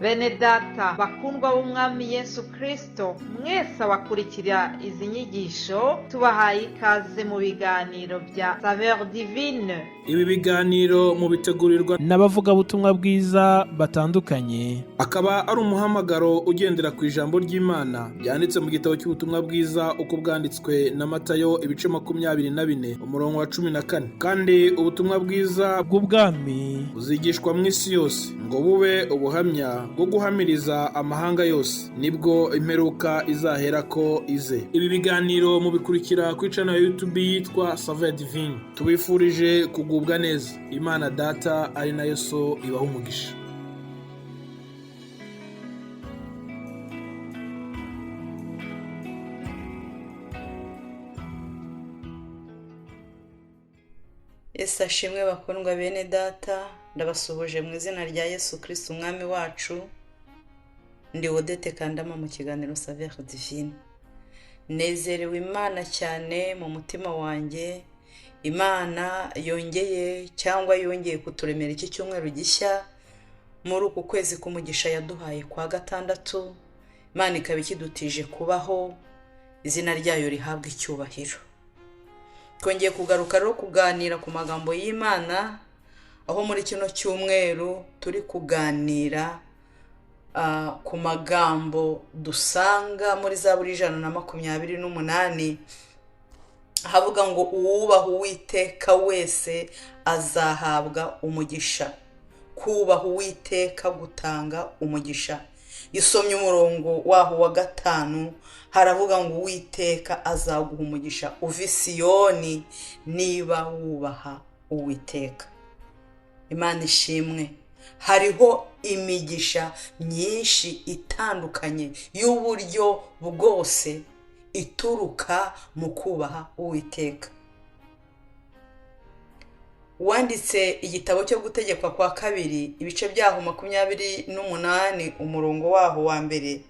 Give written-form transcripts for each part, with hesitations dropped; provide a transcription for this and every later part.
Bene data bakundwa b'umwami Yesu Kristo, mwese abakurikira izi nyigisho tubahaye ikaze mu biganiro bya Saveur Divine. Ibi biganiro mu bitegurirwa n'abavugabutumwa bwiza batandukanye, akaba ari umuhamagaro ugendera ku ijambo ry'Imana byanditse mu gitabo cy'ubutumwa bwiza uko bwanditswe na Matayo ibice 24 umurongo wa 14. Kandi ubutumwa bwiza bw'ubwami buzigishwa mu isi yose ngo bube ubuhamya bwo guhamiriza amahanga yose, nibwo imperuka izahera ko ize. Ibi biganiro mubikurikira ku channel ya YouTube yitwa Saveur Divine. Tubifurije kugubwa neza. Imana Data ari nayo So ibaha umugisha. Yesu ashimwe bakundwa bene data, ndabasuhuje mu izina rya Yesu Kristo umwami wacu. Ndi Odette Kandama mu kiganiro Saveur Divine. Nezerewe Imana cyane mu mutima wanjye. Imana yongeye kuturemera iki cyumweru gishya muri uku kwezi k'umugisha yaduhaye kwa gatandatu. Imana ikaba ikidutije kubaho, izina ryayo rihabwa icyubahiro. Twongeye kugaruka rero kuganira ku magambo y'Imana, aho muri kino cyumweru turi kuganira ku magambo dusanga muri Zaburi 128 havuga ngo uwubaha Uwiteka wese azahabwa umugisha. Kubaha Uwiteka gutanga umugisha. Isomye umurongo waho wa 5 haravuga ngo Uwiteka azaguha umugisha uvi Siyoni niba wubaha Uwiteka. Imana ishimwe. Hariho imigisha myinshi itandukanye y'uburyo bwose ituruka mu kubaha Uwiteka. Wanditse igitabo cyo gutegekwa kwa kabiri ibice byaho 28 umurongo waho wa mbere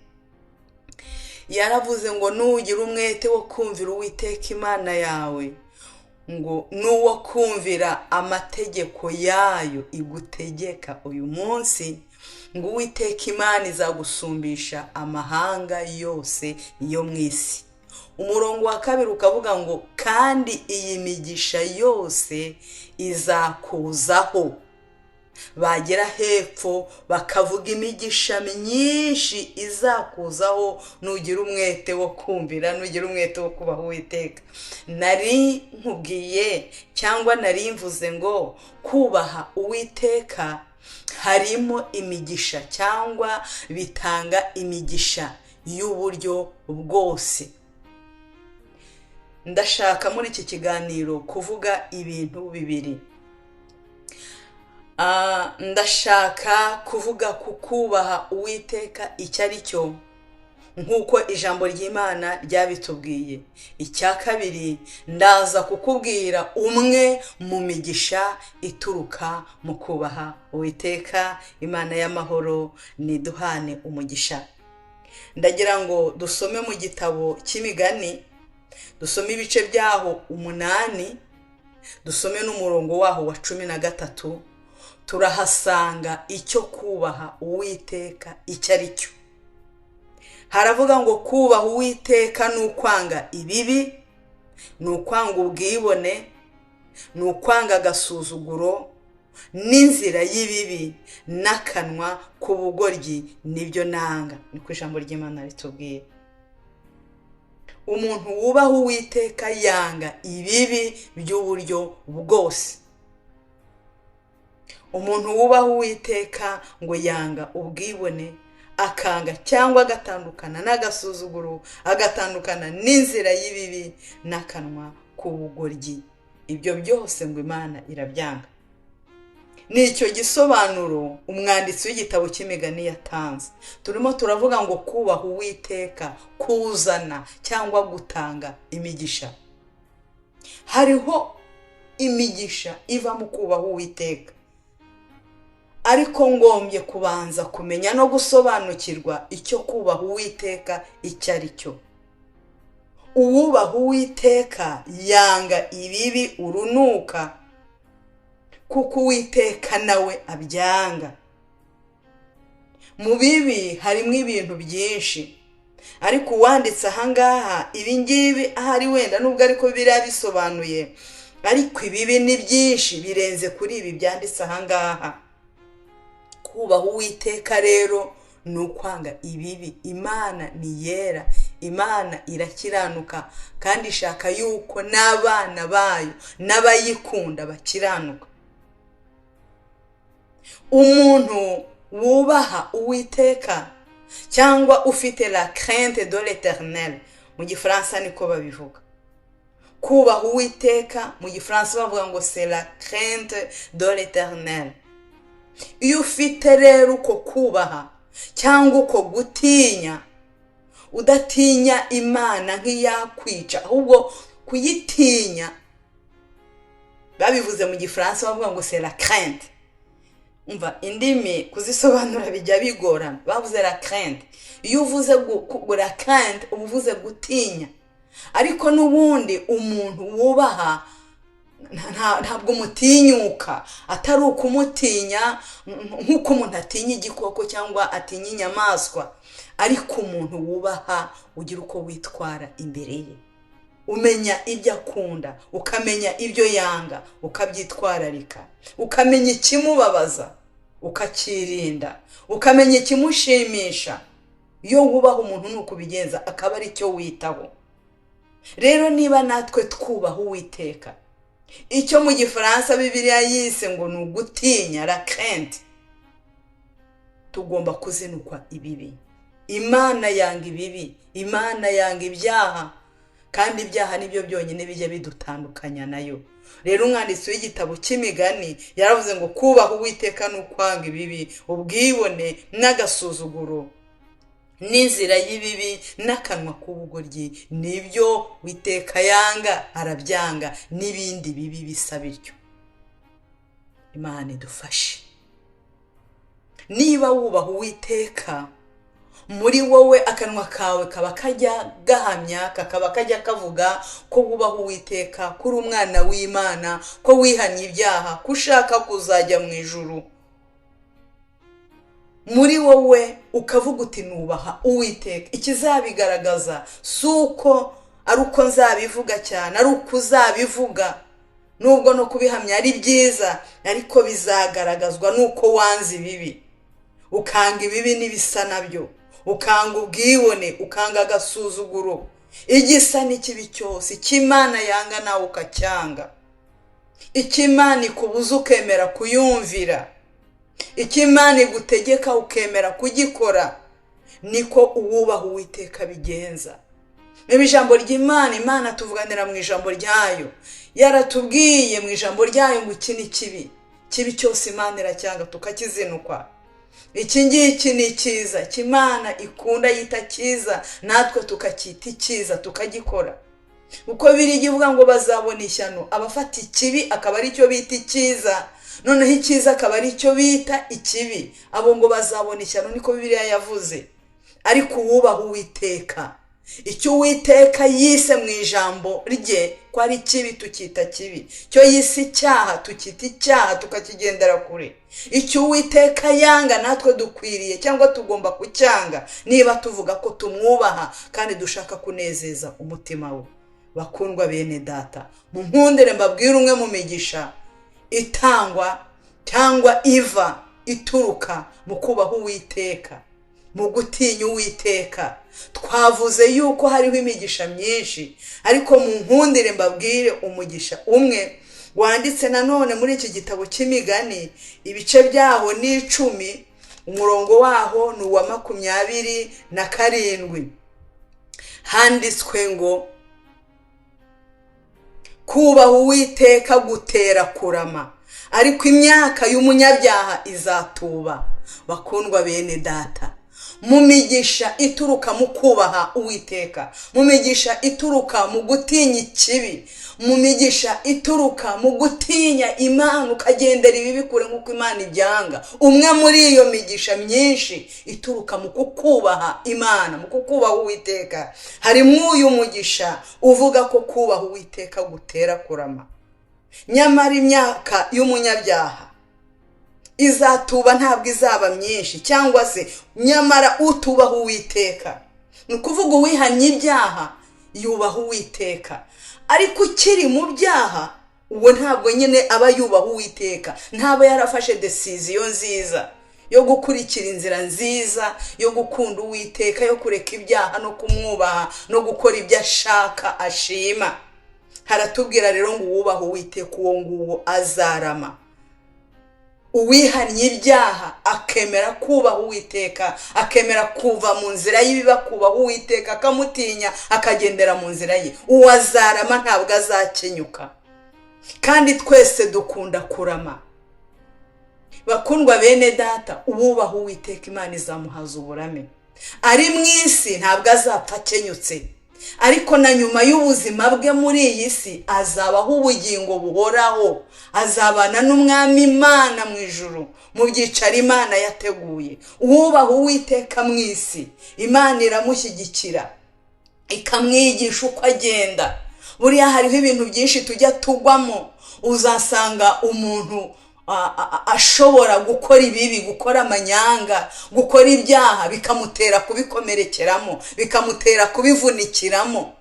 yaravuze ngo nugira umwete wo kumvira Uwiteka Imana yawe, ngo nuwo kumvira amategeko yayo igutegeka uyu munsi, ngo Uwiteka Imana izagusumbisha amahanga yose yo mu isi. Umurongo wa kabiri ukavuga ngo kandi iyi migisha yose izakuzaho. Bagera hepfo bakavuga imigisha myinshi izakuzaho nugira umwete wo kumvira, nugira umwete wo kubaha Uwiteka. Nari nkubwiye cyangwa nari mvuze ngo kubaha Uwiteka harimo imigisha cyangwa bitanga imigisha y'uburyo bwose. Ndashaka muri iki kiganiro kuvuga ibintu bibiri. Ndashaka kuvuga ku kubaha Uwiteka icyo ari cyo nk'uko ijambo ry'Imana ryabitubwiye. Icya kabiri ndaza kukubwira umwe mu migisha ituruka mu kubaha Uwiteka. Imana y'amahoro niduhane umugisha. Ndagira ngo dusome mu gitabo cy'Imigani, dusome ibice byaho 8, dusome n'umurongo waho wa 13. Turahasanga icyo kubaha Uwiteka icyo ari cyo. Haravuga ngo kubaha Uwiteka ni ukwanga ibibi, ni ukwanga ubwibone, ni ukwanga agasuzuguro n'inzira y'ibibi, n'akanwa k'ubugoryi nibyo nanga. Niko ijambo ry'Imana ritubwiye. Umuntu wubaha Uwiteka yanga ibibi by'uburyo bwose. Umuntu wubaha Uwiteka ngo yanga ubwibone, akanga cyangwa agatandukana n'agasuzuguro, agatandukana n'inzira y'ibibi, n'akanwa k'ubugoryi. Ibyo byose ngo Imana irabyanga. Nicyo gisobanuro umwanditsi w'igitabo cy'Imigani yatanze. Turimo turavuga ngo kubaha Uwiteka kuzana cyangwa gutanga imigisha. Hariho imigisha iva mu kubaha Uwiteka, ariko ngombye kubanza kumenya no gusobanukirwa icyo kubaha Uwiteka icyo ari cyo. Uwubaha Uwiteka yanga ibibi urunuka, kuko Uwiteka nawe abyanga. mu bibi harimo ibintu byinshi, ariko uwanditse ahangaha ibi ngibi ahari wenda nubwo ariko biriya bisobanuye, ariko ibibi ni byinshi birenze kuri ibi byanditse ahangaha. Kubaha Uwiteka rero ni ukwanga ibibi. Imana ni yera, Imana irakiranuka, kandi ishaka yuko n'abana bayo n'abayikunda bakiranuka. Umuntu wubaha Uwiteka cyangwa ufite la crainte de l'Éternel, mu gifaransa niko babivuga. Kubaha Uwiteka mu gifaransa bavuga ngo c'est la crainte de l'Éternel. Iyo ufite rero uko kubaha cyangwa uko gutinya, udatinya Imana nk'iyakwica, ahubwo kuyitinya, babivuze mu gifaransa bavuga ngo c'est la crainte. Umva indimi kuzisobanura bijya bigorana, bavuze la crainte. Iyo uvuze la crainte uvuze gutinya, ariko n'ubundi umuntu wubaha ntabwo umutinyuka, atari ukumutinya nk'uko umuntu atinya igikoko cyangwa atinya inyamaswa, ariko umuntu wubaha ugira uko witwara imbere ye, umenya ibyo akunda, ukamenya ibyo yanga, ukabyitwararika, ukamenya ikimubabaza ukakirinda, ukamenya ikimushimisha. Iyo wubaha umuntu nuko ubigenza, akaba ari cyo witaho. Rero niba natwe twubaha Uwiteka, icyo mu gifaransa Bibiliya yise ngo ni ugutinya, la crainte, tugomba kuzinukwa ibibi. Imana yanga ibibi, Imana yanga ibyaha, kandi ibyaha nibyo byonyine bijya bidutandukanya nayo. Rero umwanditsi w'igitabo cy'Imigani yaravuze ngo kubaha Uwiteka ni ukwanga ibibi, ubwibone n'agasuzuguro n'inzira y'ibibi n'akanwa k'ubugoryi, nibyo Uwiteka yanga, arabyanga, n'ibindi bibi bisa bityo. Imana idufashe. Niba wubaha Uwiteka, muri wowe akanwa kawe kaba kajya gahamya, kakaba kajya kavuga ko wubaha Uwiteka, kuri umwana w'Imana, ko wihanye ibyaha, ko ushaka kuzajya mu ijuru. Muri wowe ukavuga uti nubaha Uwiteka, ikizabigaragaza si uko ari uko nzabivuga cyane, ari uko uzabivuga, nubwo no kubihamya ari byiza, ariko bizagaragazwa nuko wanze ibibi, ukanga ibibi n'ibisa nabyo, ukanga ubwibone, ukanga agasuzuguro, igisa n'ikibi cyose cy'Imana yanga nawe ukacyanga, icy'Imana ikubuza ukemera kuyumvira, icy'Imana igutegeka ukemera kugikora, niko uwubaha Uwiteka bigenza. Ijambo ry'Imana, Imana tuvuganira mu ijambo ryayo, yaratubwiye mu ijambo ryayo ngo iki ni kibi, kibi cyose Imana iracyanga tukakizinukwa. Iki ngiki ni cyiza cy'Imana ikunda yita cyiza, natwe tukacyita icyiza tukagikora. Uko biri ivuga ngo bazabona ishyano abafata ikibi akaba ari cyo bita icyiza, noneho icyiza akaba ari cyo bita ikibi, abo ngo bazabona ishyano, niko Bibiliya yavuze. Ariko uwubaha Uwiteka, icyo Uwiteka yise mu ijambo rye ko ari kibi tukita kibi, cyo yise icyaha tukita icyaha tukakigendera kure. Icyo Uwiteka yanga natwe dukwiriye cyangwa tugomba kucyanga, niba tuvuga ko tumwubaha kandi dushaka kunezeza umutima we. Bakundwa bene data, mu nkundire mbabwire umwe mu migisha itangwa cyangwa iva ituruka mu kubaha Uwiteka, mu gutinya Uwiteka. Twavuze yuko hariho imigisha myinshi, ariko mu nkundire mbabwire umugisha umwe wanditse nanone muri iki gitabo cy'Imigani, ibice byaho ni 10, umurongo waho ni uwa 27. Handitswe ngo kubaha Uwiteka gutera kurama, ariko imyaka y'umunyabyaha izatuba. Bakundwa bene data, mu migisha ituruka mu kubaha Uwiteka, mu migisha ituruka mu gutinya ikibi, mu migisha ituruka mu gutinya Imana ukagendera ibibi kure nk'uko Imana ibyanga, umwe muri iyo migisha myinshi ituruka mu kukubaha Imana, mu kukubaha Uwiteka, harimo uyu mugisha uvuga ko kubaha Uwiteka gutera kurama. Nyamara imyaka y'umunyabyaha izatuba ntabwo izaba myinshi, cyangwa se nyamara utubaho Uwiteka, ni ukuvuga uwihannye ibyaha yubaha Uwiteka, ariko ukiri mu byaha uwo ntabwo nyine aba yubaha Uwiteka, ntaba yarafashe decision nziza yo gukurikira inzira nziza yo gukunda Uwiteka, yo kureka ibyaha no kumwubaha no gukora ibyo ashaka ashima. Haratubwira rero ngo uwubaha Uwiteka uwo nguwo azarama. Uwihannye ibyaha akemera kubaha Uwiteka, akemera kuva mu nzira y'ibibi akubaha Uwiteka, akamutinya akagendera mu nzira ye, uwo azarama ntabwo azakenyuka. Kandi twese dukunda kurama. Bakundwa bene data, uwubaha Uwiteka Imana izamuhaza uburame. Ari mu isi ntabwo azapfa akenyutse, ariko na nyuma y'ubuzima bwe muri iyi si azabaho ubugingo buhoraho, azabana n'umwami Imana mu ijuru mu byicaro Imana yateguye. Uwubaha Uwiteka mu isi Imana iramushyigikira ikamwigisha uko agenda. Buriya hariho ibintu byinshi tujya tugwamo, uzasanga umuntu ashobora gukora ibibi, gukora amanyanga, gukora ibyaha, bikamutera kubikomerekeramo, bikamutera kubivunikiramo.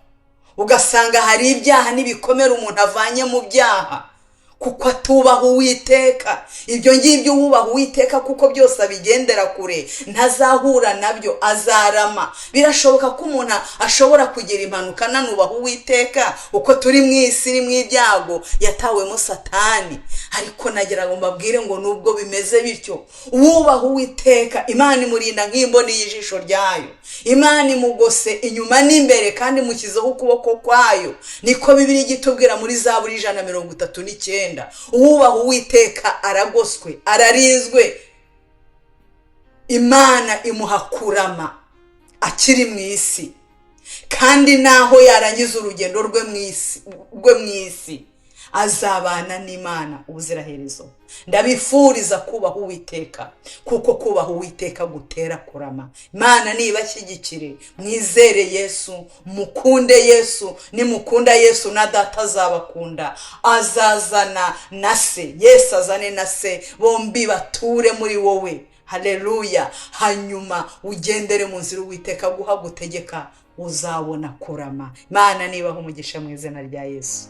Ugasanga hari ibyaha n'ibikomere umuntu avanye mu byaha kuko atubaha Uwiteka. Ibyo ngibyo uwubaha Uwiteka kuko byose abigendera kure, ntazahura nabyo, azarama. Birashoboka ko umuntu ashobora kugira impanuka nanubaha Uwiteka, uko turi mu isi mu ibyago yatawemo Satani. Ariko nagira ngo mbabwire ngo nubwo bimeze bityo, uwubaha Uwiteka Imana imurinda nk'imboni y'ijisho ryayo, Imana imugose inyuma n'imbere kandi mukizeho ukuboko kwayo. Niko Bibiliya igitubwira muri Zaburi 139. Uwubaha Uwiteka aragoswe, ararinzwe. Imana imuha kurama akiri mu isi, kandi naho yarangiza urugendo rwe mu isi azabana n'Imana ubuziraherezo. Ndabifuriza kubaha Uwiteka, kuko kubaha Uwiteka gutera kurama. Imana nibashyigikire, mwizere Yesu, mukunde Yesu. Nimukunda Yesu na Data azabakunda, azazana na Se, Yesu azane na Se, bombi bature muri wowe. Haleluya. Hanyuma ugendere mu nzira Uwiteka guha gutegeka, uzabona kurama. Imana nibaha umugisha mu izina rya Yesu.